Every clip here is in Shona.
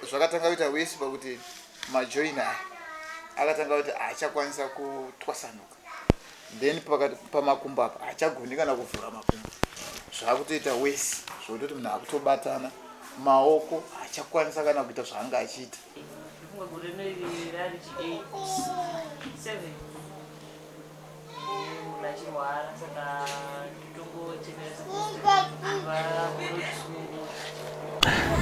zvakatanga kuita wesi pakuti majoin aya akatanga kuti achakwanisa kutwasanuka, then pamakumbo apa achagoni kana kuvhura makumbo, zvakutoita wesi zvokutoti munhu akutobatana maoko achakwanisa kana kuita zvaanga achiita.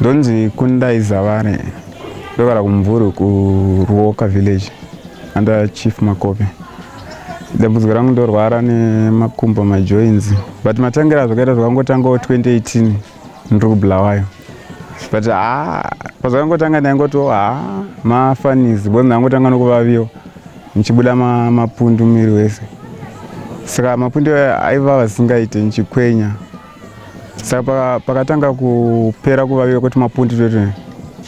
Donzi Kundai Zavare, ndogara kumvuri kuRuoka village under Chief Makope. Dambudziko rangu ndorwara nemakumbo majoints, but matangira zvakaita zvakangotanga 2018 ndiri kuBulawayo, but pazvakangotanga ndaingoti mafanizi because ndangotanga nokuvaviwa nichibuda mapundu muviri wese, saka mapundu aivava zvisingaite nichikwenya. Saka pakatanga kupera kuvaviwa kuti mapundu toto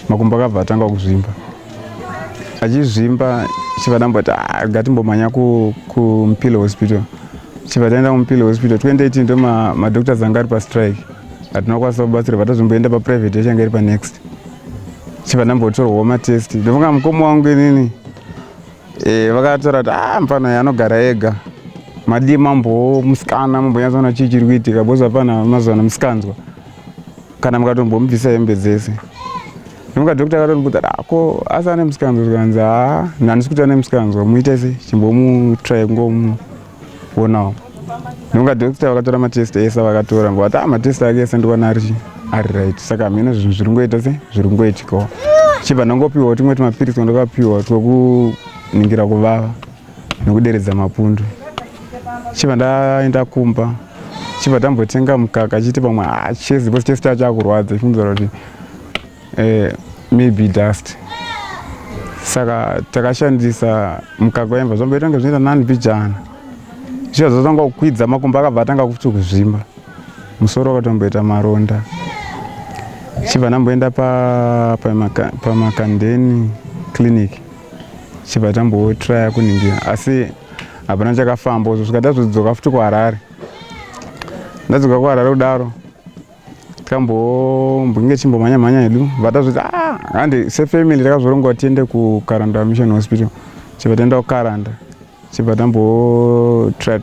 makumbo akabva atanga kuzvimba, achizvimba chibva ndamboti ngatimbomhanya kuMpilo hospital. Chibva taenda kuMpilo hospital 2018 ndo madoctors anga ari pastrike, hatinakwanisa kubatsirwa, tazomboenda paprivate yachanga iri panext. Chibva ndambotorwawo matest, ndofunga mukoma wangu inini vakataura kuti mufana uyu anogara ega, madii mambomusikana mambonyatsoona chii chiri kuitika, because hapana mazuva musikanzwa kana mukatombomubvisa hembe dzese. Ndofunga dhokta akatoti kuti ko asi ane musikanzwa, tikanzi handisi kuti ane musikanzwa, muite se chimbomutrai kungomuonawo. Ndofunga dhokta vakatora matest ese vakatora ngoti matest ake ese ndikuona ari right, saka hamina zvinhu zviri ngoita se zviri ngoitikawo. Chibva ndangopiwa tumwe tumapirisi ndakapiwa twekuningira kuvava nekuderedza mapundu. Chibva ndaenda kumba, chibva tambotenga mukaka chiti pamwe chesi chacho chakurwadza, chifundzira kuti maybe dust. Saka takashandisa mukaka waimva zvamboita zvinoita nani pijana, zviya zvatanga kukwidza makumbo akabva atanga kuti kuzvimba, musoro wakatomboita maronda. Chibva ndamboenda paMakandeni clinic, chibva tambotraya kuningira, asi hapana chakafamba. Zvosvika tazodzoka futi kuHarare, ndadzoka kuHarare kudaro tikambombinge chimbomhanya hedu, vatazviti handi sefamily takazvoronga kuti tiende kuKaranda Mission Hospital. Chibva taenda kuKaranda, chibva tambotraya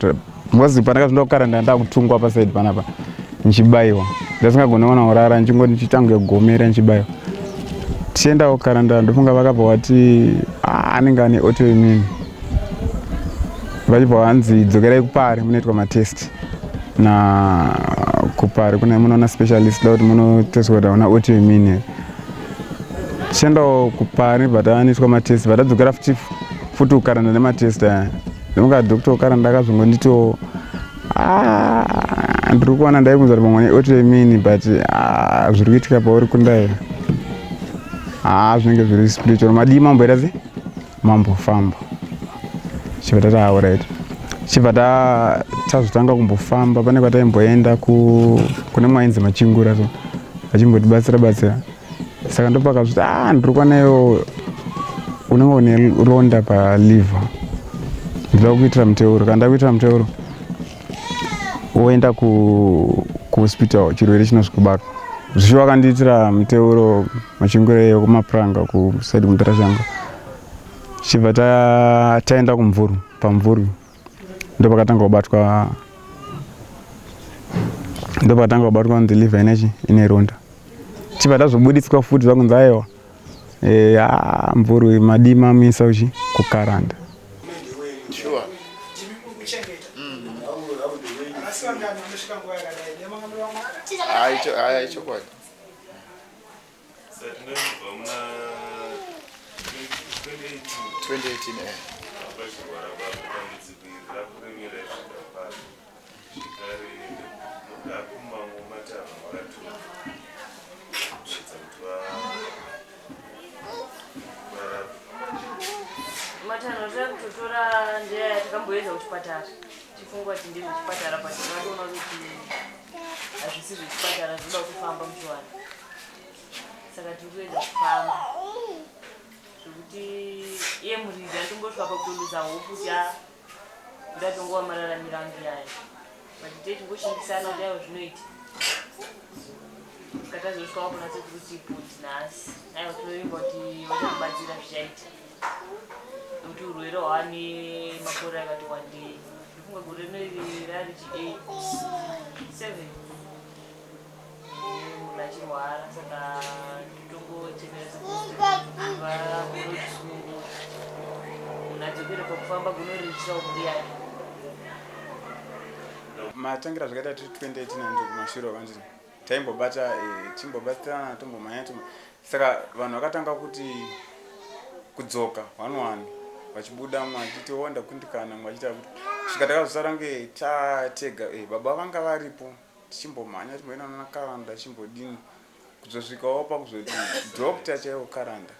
because pandakazvinda kuKaranda ndakutungwa pasaidi panapa nichibayiwa, ndasingagoni kuona kurara, nichingoti nichitange kugomera nichibayiwa. Tichienda kuKaranda ndofunga vakabva vati anenge ane autoimmune, vachibva vanzi dzokerai kuPare munoitwa matest, na kuPare munoona specialist kuti munoteswa kuti hauna autoimmune. Tichienda kuPare vatanoitwa matest, vatadzokera futi kuKaranda nematest aya. Ndofunga dhokta weKaranda akazongonditiwo ndiri kuona ndaikunzwa kuti pamwe autoimmune, but zviri kuitika pauri Kundai zvinenge zviri spiritual, madii mamboita se mambofamba. Chibva tati alright, chibva tazotanga kumbofamba. Pane kwataimboenda kune mwainzi Machingura so achimbotibatsira, saka ndopakazviti ndiri kuonayo unenge une ronda paliver, ndinoda kuitira muteuro. Kana ndakuitira muteuro woenda kuhospital, chirwere chinosvikubaka. Zvisho vakandiitira muteuro Machingura iyo kumapuranga kusaidi kuNdarashanga. Chibva taenda kuMvuru, paMvuru ndopakatanga kubatwa ndiliver ine ronda. Chibva tazobuditswa futi zvakunzi aiwa Mvuru madii mamisa uchi kuKaranda. Chokwadi. 2018 matano takutotora njira yatakamboedza kuchipatara, chifungwa kuti ndiri kuchipatara, but ndatoona kuti hazvisi zvechipatara, zvinoda kufamba muchiwana. Saka tiri kuedza kufamba zvokuti iye muridzi andingosvika pakutondodza hopu kuti ndatongova mararamiro angu yayo, but techingoshandisana kuti aiwa zvinoita. Saka tazosvikawo kuna sekuru tipoti nhasi. aiwa toimba kuti vachakubatsira zvichaita nokuti urwere hwane makore akati wandei ndifunga gore rinoiri rari chi87 munhu achirwara saka totongochemeresa vamunhu adzokere pakufamba gunoriritira umuri yake matangira zvakaita tiri 2018 ndo kumashure vanzi taimbobata timbobatsirana tombomhanya saka vanhu vakatanga kuti kudzoka 1-1 vachibuda mwachiti wonda kundikana mwachita kuti svika takazosara kunge tatega baba vanga varipo tichimbomhanya timboenda nana Karanda tichimbodini kuzosvikawo pakuzoti dokta chaiwo Karanda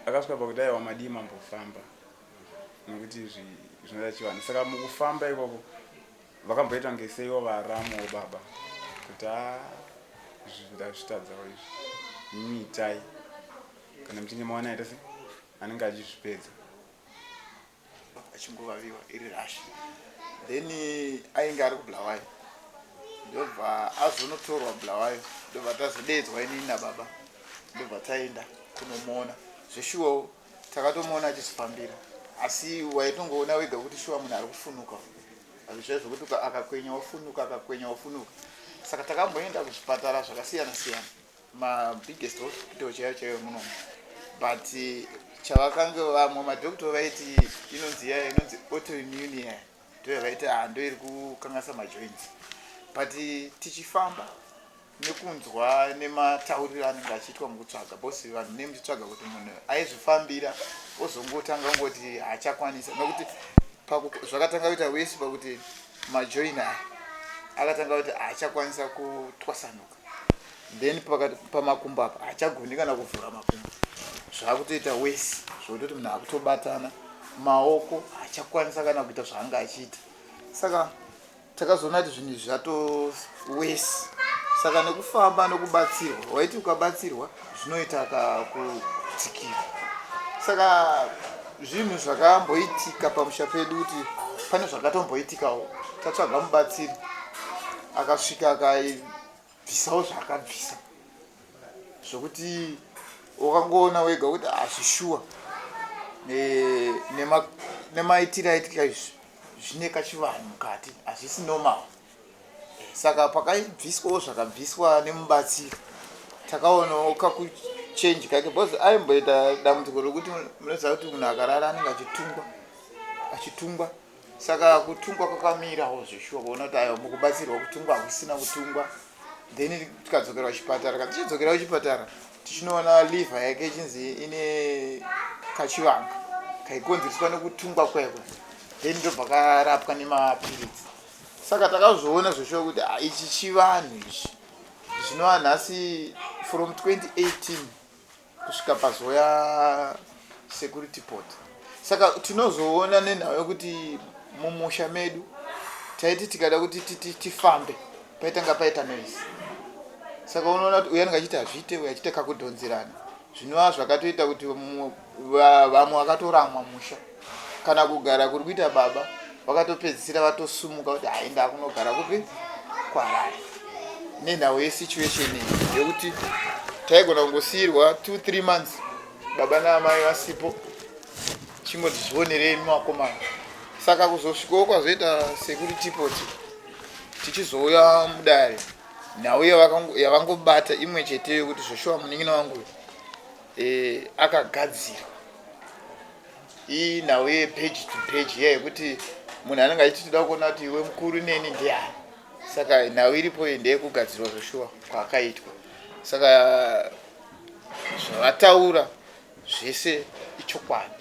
akasvika pakuti aiwa madii mambofamba nokuti zvinoda chivanhu saka mukufamba ikoko vakamboita ngeseiwo varamo baba kuti zvitadzawo izvi mitai kana mchinge maona ita se anenge achizvipedza achingovaviwa iri rashi then ainge ari kuBulawayo ndobva azonotorwa Bulawayo ndobva tazodedzwa inini nababa ndobva taenda kunomuona zveshuwo takatomuona achizofambira asi waitongoona wega kuti shuwa munhu ari kufunuka azvizvo zvokuti akakwenya wafunuka akakwenya wafunuka saka takamboenda kuzvipatara zvakasiyana siyana mabiggest hospital chaiyo munomu but chavakanga vamwe madhokuta vaiti inonzi autoimmune ndo vaiti ndo iri kukangasa majoints but tichifamba nekunzwa nematauriro anenge achiitwa mukutsvaga bosi vanhu nemuchitsvaga kuti munhu aizvifambira ozongotanga ngoti haachakwanisa nokuti zvakatanga kuita wesi pakuti majoin aya akatanga kuti haachakwanisa kutwasanuka then pamakumbo apa haachagoni kana kuvhura makumbo zvaakutoita wesi zvokutoti munhu akutobatana maoko haachakwanisa kana kuita zvaanga achiita saka takazoona kuti zvinhu zvatowesi saka nekufamba nokubatsirwa waiti ukabatsirwa zvinoita kakutsikira saka zvinhu zvakamboitika pamusha pedu kuti pane zvakatomboitikawo tatsvaga mubatsiri akasvika akabvisawo zvaakabvisa zvokuti ukangoona wega kuti hazvishuwa nemaitiro aitika izvi zvine kachivanhu mukati hazvisi normal saka pakaibviswawo zvakabviswa nemubatsiri takaonawo kakuchenji kake bcause aimboita dambudziko rokuti munoziva kuti munhu akarara anenge achitungwa saka kutungwa kwakamirawo zveshuwa kuona kuti aiwa mukubatsirwa kutungwa hakusina kutungwa then tikadzokera kuchipatara kana tichidzokera kuchipatara tichinoona liver yake ichinzi ine kachivanga kaikonzereswa nekutungwa kwekwe then ndobva karapwa nemapiritsi saka takazoona zveshuwa kuti ichi chivanhu ichi zvinova nhasi from 2018 kusvika pazoya security port saka tinozoona nenhau yekuti mumusha medu taiti tikada kuti tifambe paitanga paita noise saka unoona kuti uyu anenge achiti hazviite uyu achite kakudhonzerana zvinova zvakatoita kuti vamwe vakatoramwa musha kana kugara kuri kuita baba vakatopedzisira vatosumuka kuti haenda kunogara kupi kwaRai nenhau yesituation iyi yokuti taigona kungosiyirwa 2-3 months baba naamai vasipo chingoti zvionerei mumakomana saka kuzosvikawo kwazoita security port tichizouya mudare nhau yavangobata imwe chete yokuti zvoshuwa munin'ina wangu akagadzira iyi nhau yepage to page yekuti munhu anenge achitoda kuona kuti iwe mukuru neni ndiani saka nhau iripo ndeyekugadzirwa zvoshuwa kwaakaitwa saka zvavataura zvese ichokwadi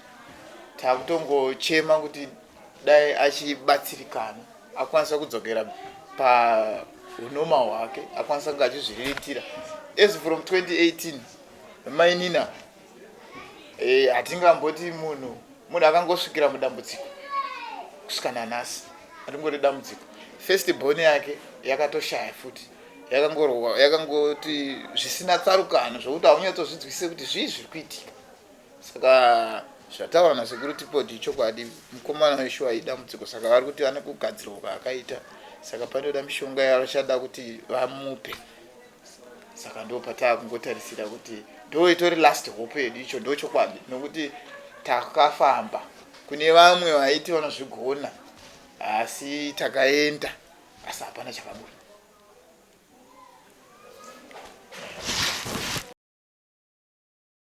takutongochema kuti dai achibatsirikana akwanisa kudzokera paunoma hwake akwanisa kunge achizviriritira as from 2018 mainina hatingamboti munhu akangosvikira mudambudziko kusvika nanhasi hatingori dambudziko first born yake yakatoshaya futi yakangoti zvisina tsarukano zvokuti haunyatsozvinzwisise kuti zvii zviri kuitika saka zvataura nasecurity port ichokwadi mukomana weshuwa idambudziko saka vari kuti vane kugadzirwa kwaakaita saka panoda mishonga yavachada kuti vamupe saka ndo pataa kungotarisira kuti ndo itori last hope yedu icho ndo chokwadi nokuti takafamba kune vamwe vaiti vanozvigona asi takaenda asi hapana chakabuda.